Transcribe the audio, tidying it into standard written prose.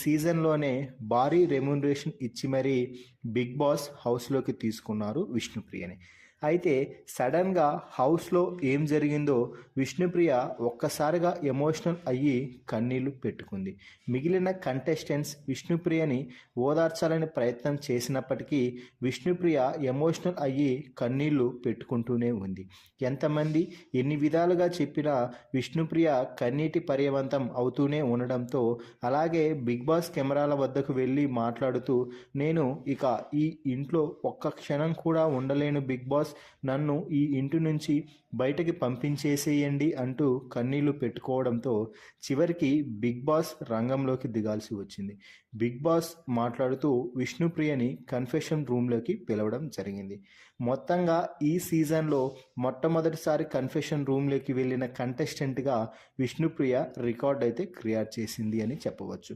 సీజన్లోనే భారీ రెమ్యునరేషన్ ఇచ్చి మరీ బిగ్ బాస్ హౌస్లోకి తీసుకున్నారు విష్ణుప్రియని. అయితే సడన్గా హౌస్లో ఏం జరిగిందో విష్ణుప్రియ ఒక్కసారిగా ఎమోషనల్ అయ్యి కన్నీళ్లు పెట్టుకుంది. మిగిలిన కంటెస్టెంట్స్ విష్ణుప్రియని ఓదార్చాలని ప్రయత్నం చేసినప్పటికీ విష్ణుప్రియ ఎమోషనల్ అయ్యి కన్నీళ్లు పెట్టుకుంటూనే ఉంది. ఎంతమంది ఎన్ని విధాలుగా చెప్పినా విష్ణుప్రియ కన్నీటి పర్యవంతం అవుతూనే ఉండడంతో అలాగే బిగ్ బాస్ కెమెరాల వద్దకు వెళ్ళి మాట్లాడుతూ, నేను ఇక ఈ ఇంట్లో ఒక్క క్షణం కూడా ఉండలేను బిగ్ బాస్, నన్ను ఈ ఇంటి నుంచి బయటకి పంపించేసేయండి అంటూ కన్నీళ్లు పెట్టుకోవడంతో చివరికి బిగ్ బాస్ రంగంలోకి దిగాల్సి వచ్చింది. బిగ్ బాస్ మాట్లాడుతూ విష్ణుప్రియని కన్ఫెషన్ రూమ్లోకి పిలవడం జరిగింది. మొత్తంగా ఈ సీజన్లో మొట్టమొదటిసారి కన్ఫెషన్ రూమ్లోకి వెళ్ళిన కంటెస్టెంట్గా విష్ణుప్రియ రికార్డ్ అయితే క్రియేట్ చేసింది అని చెప్పవచ్చు.